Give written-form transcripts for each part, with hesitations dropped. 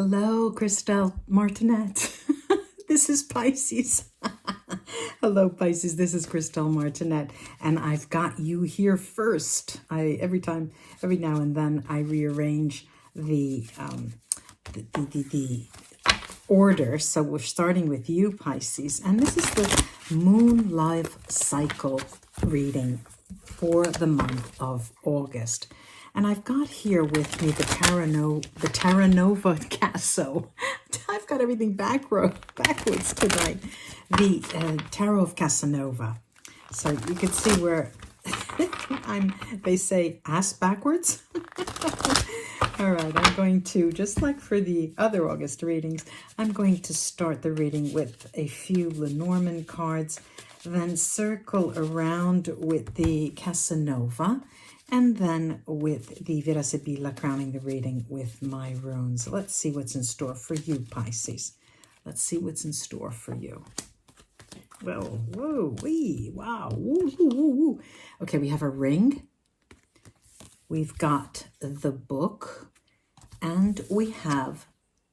Hello, Christelle Martinette. This is Pisces. Hello, Pisces. This is Christelle Martinette, and I've got you here first. Every now and then, I rearrange the order. So we're starting with you, Pisces, and this is the Moon Life Cycle reading for the month of August. And I've got here with me the Casanova Casso. I've got everything backwards tonight. The Tarot of Casanova. So you can see where they say ass backwards. All right, I'm going to, just like for the other August readings, I'm going to start the reading with a few Lenormand cards, then circle around with the Casanova, and then with the Vera Sibilla, crowning the reading with my runes. Let's see what's in store for you, Pisces. Let's see what's in store for you. Well, whoa, wee, wow, woo, woo, woo, woo. Okay, we have a ring. We've got the book. And we have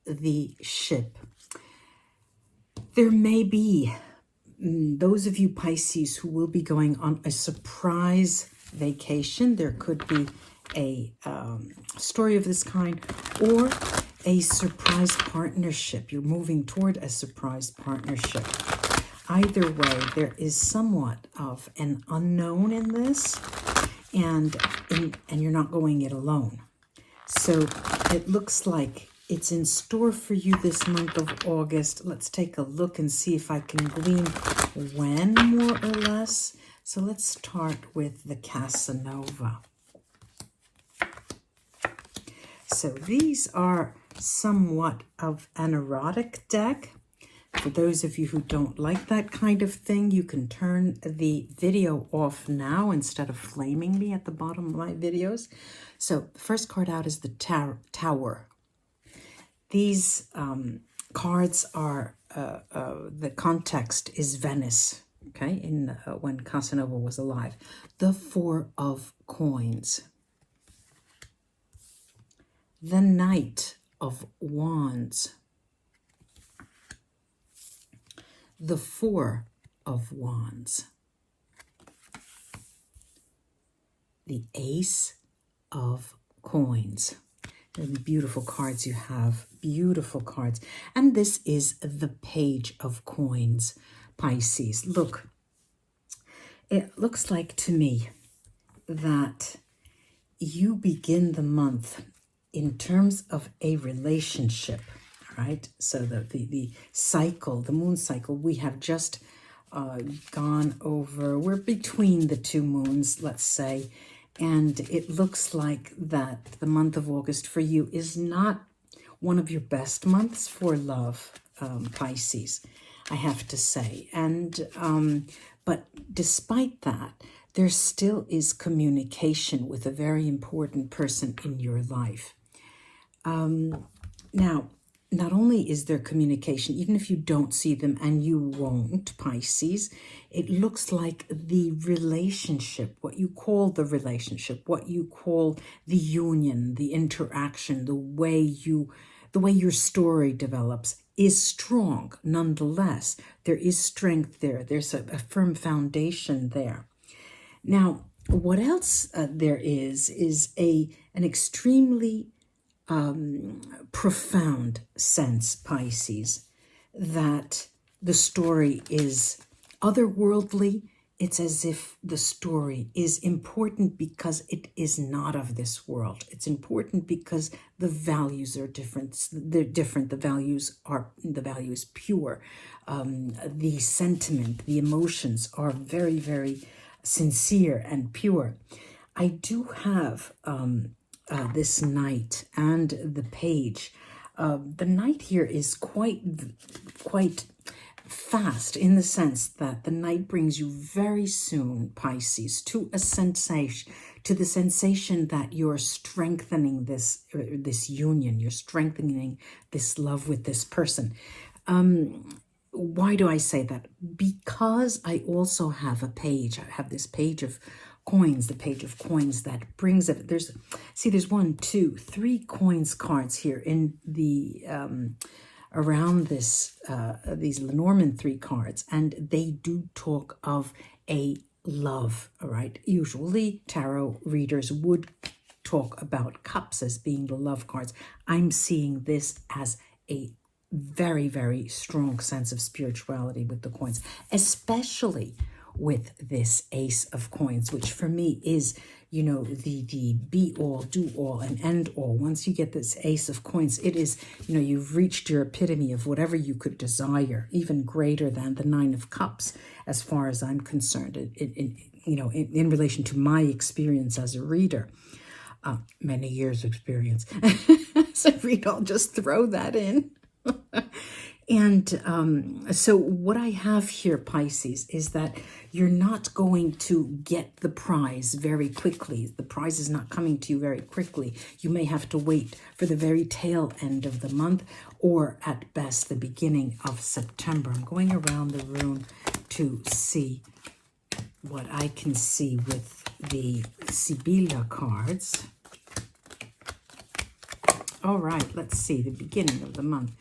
the ship. There may be those of you, Pisces, who will be going on a surprise vacation. There could be a story of this kind, or a surprise partnership. You're moving toward a surprise partnership. Either way, there is somewhat of an unknown in this, and you're not going it alone. So it looks like it's in store for you this month of August. Let's take a look and see if I can glean when, more or less. So let's start with the Casanova. So these are somewhat of an erotic deck. For those of you who don't like that kind of thing, you can turn the video off now instead of flaming me at the bottom of my videos. So the first card out is the Tower. These cards are, the context is Venice, okay, when Casanova was alive. The Four of Coins. The Knight of Wands. The Four of Wands. The Ace of Coins. And beautiful cards you have. Beautiful cards. And this is the Page of Coins, Pisces. Look, it looks like to me that you begin the month in terms of a relationship. Right, so the cycle, the moon cycle, we have just gone over, we're between the two moons, let's say, and it looks like that the month of August for you is not one of your best months for love, Pisces, I have to say. And but despite that, there still is communication with a very important person in your life. Now, not only is there communication, even if you don't see them, and you won't, Pisces, it looks like the relationship, what you call the relationship, what you call the union, the interaction, the way your story develops is strong. Nonetheless, there is strength there. There's a firm foundation there. Now, what else there is an extremely profound sense, Pisces, that the story is otherworldly. It's as if the story is important because it is not of this world. It's important because the values are different. They're different. The value is pure. The sentiment, the emotions are very, very sincere and pure. I do have this Knight and the Page. The Knight here is quite fast in the sense that the Knight brings you very soon, Pisces, to the sensation that you're strengthening this union, you're strengthening this love with this person. Why do I say that? Because I also have a page. I have this Page of coins, the page of coins that brings it. There's 1, 2, 3 coins cards here in the around this these Lenormand 3 cards, and they do talk of a love. All right, usually tarot readers would talk about cups as being the love cards. I'm seeing this as a very, very strong sense of spirituality with the coins, especially with this Ace of Coins, which for me is, you know, the be all, do all, and end all. Once you get this Ace of Coins, it is, you know, you've reached your epitome of whatever you could desire, even greater than the 9 of Cups, as far as I'm concerned, in relation to my experience as a reader. Many years experience. So I'll just throw that in. And so what I have here, Pisces, is that you're not going to get the prize very quickly. The prize is not coming to you very quickly. You may have to wait for the very tail end of the month, or at best the beginning of September. I'm going around the room to see what I can see with the Sibilla cards. All right, let's see the beginning of the month.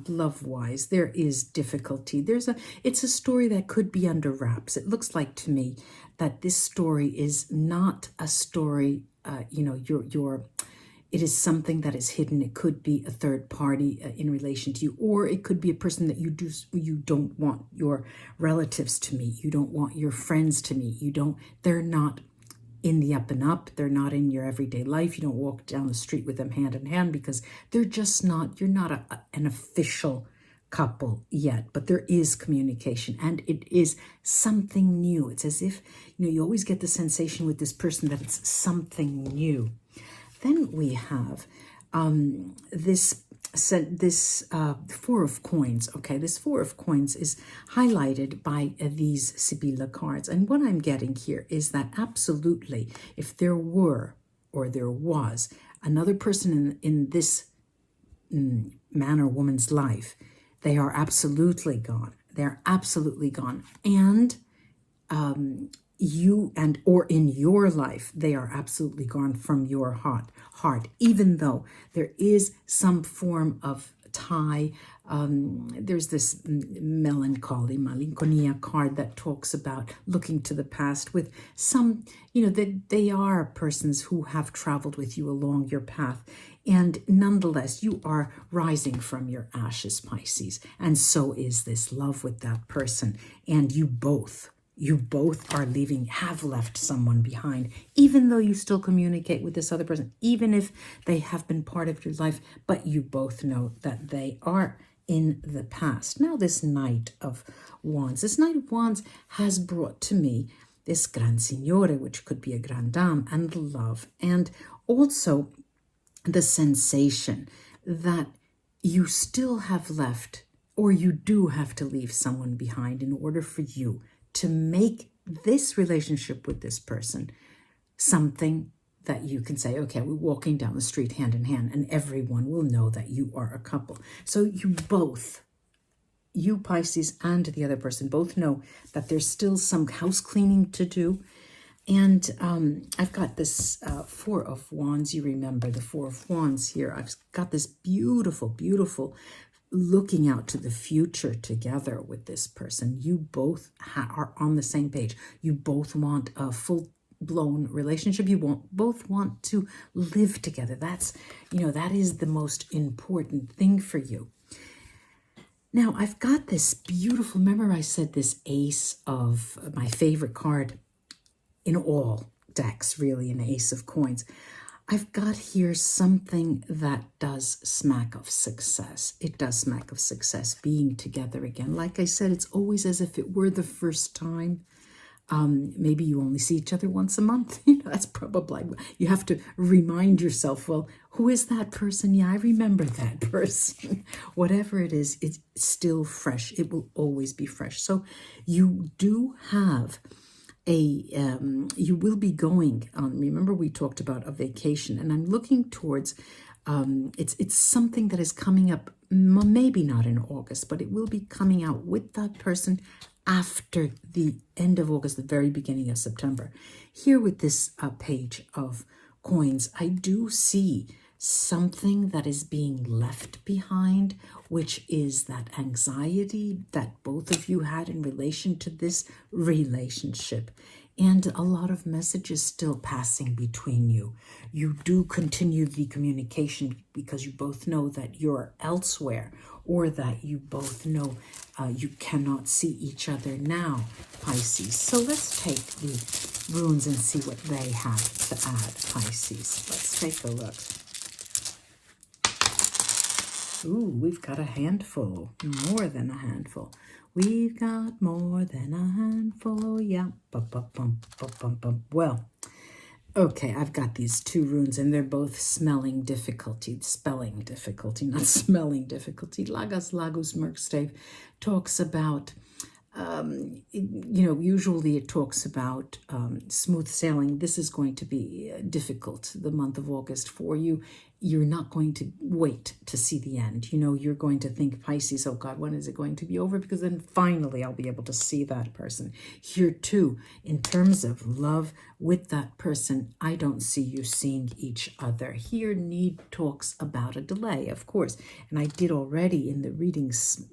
Love-wise, there is difficulty. It's a story that could be under wraps. It looks like to me that this story is not a story. It is something that is hidden. It could be a third party in relation to you, or it could be a person that you don't want your relatives to meet. You don't want your friends to meet. They're not in the up and up. They're not in your everyday life. You don't walk down the street with them hand in hand because they're just not, you're not an official couple yet, but there is communication and it is something new. It's as if, you always get the sensation with this person that it's something new. Then we have this 4 of Coins. Okay, this 4 of Coins is highlighted by these Sibilla cards. And what I'm getting here is that absolutely, if there were or there was another person in this man or woman's life, they are absolutely gone. They're absolutely gone. And or in your life, they are absolutely gone from your heart, even though there is some form of tie. There's this malinconia card that talks about looking to the past with some, they are persons who have traveled with you along your path. And nonetheless, you are rising from your ashes, Pisces. And so is this love with that person. And you both have left someone behind, even though you still communicate with this other person, even if they have been part of your life, but you both know that they are in the past. Now, this Knight of Wands has brought to me this Gran Signore, which could be a Gran Dame, and love, and also the sensation that you still have left, or you do have to leave someone behind in order for you to make this relationship with this person something that you can say, okay, we're walking down the street hand in hand and everyone will know that you are a couple. So you Pisces and the other person both know that there's still some house cleaning to do. And I've got this 4 of Wands. You remember the 4 of Wands here. I've got this beautiful, beautiful looking out to the future together with this person. You both are on the same page. You both want a full-blown relationship. You both want to live together. That's, that is the most important thing for you. Now, I've got this beautiful, remember I said this Ace of, my favorite card in all decks, really, an Ace of Coins. I've got here something that does smack of success. It does smack of success, being together again. Like I said, it's always as if it were the first time. Maybe you only see each other once a month. That's probably, you have to remind yourself, well, who is that person? Yeah, I remember that person. Whatever it is, it's still fresh. It will always be fresh. So you do have you will be going on, remember we talked about a vacation, and I'm looking towards, it's something that is coming up, maybe not in August, but it will be coming out with that person after the end of August, the very beginning of September. Here with this page of coins, I do see something that is being left behind, which is that anxiety that both of you had in relation to this relationship. And a lot of messages still passing between you. You do continue the communication because you both know that you're elsewhere, or that you both know you cannot see each other now, Pisces. So let's take the runes and see what they have to add, Pisces. Let's take a look. Ooh, we've got a handful, more than a handful. We've got more than a handful, yeah. Well, okay, I've got these two runes, and they're both spelling difficulty, not smelling difficulty. Lagos Merkstave talks about, usually it talks about smooth sailing. This is going to be difficult, the month of August for you. You're not going to wait to see the end. You're going to think, Pisces, oh God, when is it going to be over? Because then finally I'll be able to see that person. Here too, in terms of love with that person, I don't see you seeing each other. Here need talks about a delay, of course. And I did already in the readings,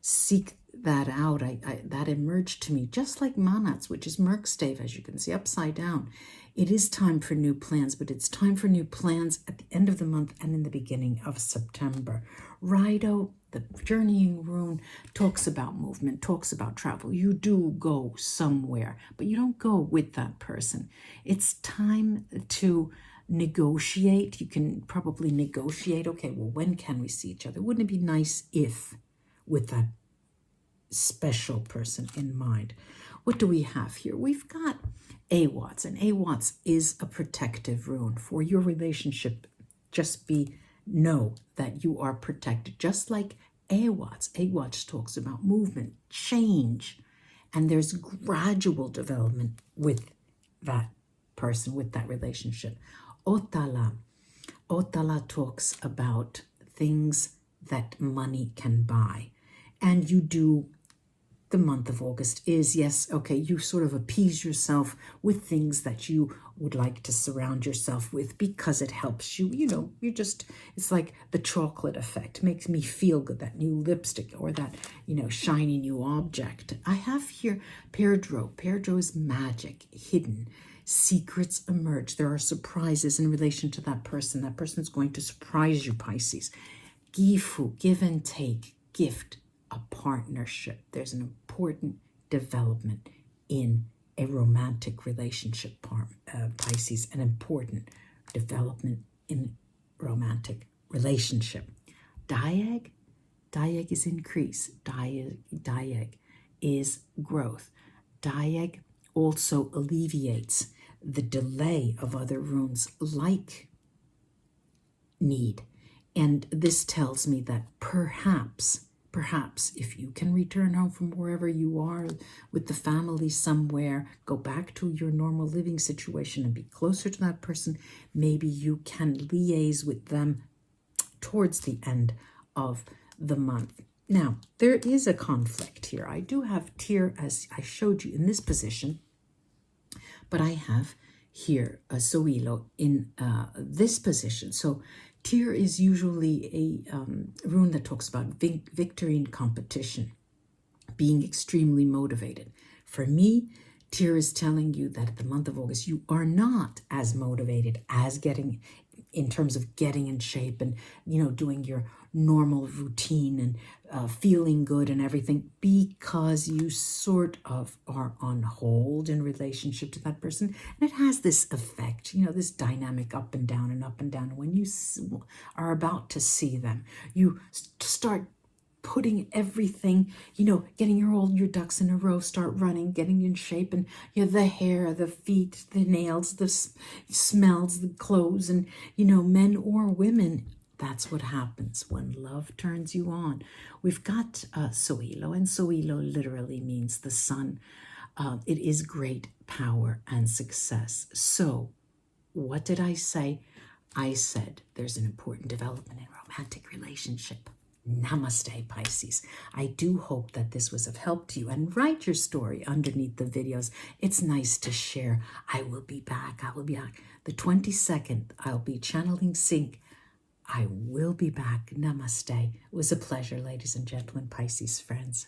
seek that out. That emerged to me, just like Manats, which is Merkstave, as you can see, upside down. It is time for new plans, but it's time for new plans at the end of the month and in the beginning of September. Rido, the journeying rune, talks about movement, talks about travel. You do go somewhere, but you don't go with that person. It's time to negotiate. You can probably negotiate, okay, well, when can we see each other? Wouldn't it be nice if, with that special person in mind? What do we have here? We've got Awats, and Awats is a protective rune for your relationship. Just know that you are protected, just like Awats. Awats talks about movement, change, and there's gradual development with that person, with that relationship. Otala talks about things that money can buy, and you do. The month of August is, yes, okay, you sort of appease yourself with things that you would like to surround yourself with because it helps you. It's like the chocolate effect. Makes me feel good, that new lipstick or that, shiny new object. I have here Perdro. Perdro is magic, hidden. Secrets emerge. There are surprises in relation to that person. That person's going to surprise you, Pisces. Gifu, give and take, gift, a partnership. There's an important development in a romantic relationship, Pisces, an important development in romantic relationship. Diag is increase. Diag is growth. Diag also alleviates the delay of other runes like need. And this tells me that perhaps if you can return home from wherever you are with the family somewhere, go back to your normal living situation and be closer to that person, maybe you can liaise with them towards the end of the month. Now, there is a conflict here. I do have Tyr, as I showed you, in this position, but I have here a Zoilo in this position. So Tyr is usually a rune that talks about victory in competition, being extremely motivated. For me, Tyr is telling you that at the month of August, you are not as motivated as in terms of getting in shape and, doing your normal routine and feeling good and everything, because you sort of are on hold in relationship to that person. And it has this effect, this dynamic up and down and up and down. When you are about to see them, you start putting everything, getting all your ducks in a row, start running, getting in shape, and the hair, the feet, the nails, the smells, the clothes, and, men or women. That's what happens when love turns you on. We've got Sohilo, and Sohilo literally means the sun. It is great power and success. So what did I say? I said there's an important development in romantic relationship. Namaste, Pisces. I do hope that this was of help to you, and write your story underneath the videos. It's nice to share. I will be back. I will be back. The 22nd, I'll be channeling Sync. I will be back. Namaste. It was a pleasure, ladies and gentlemen, Pisces friends.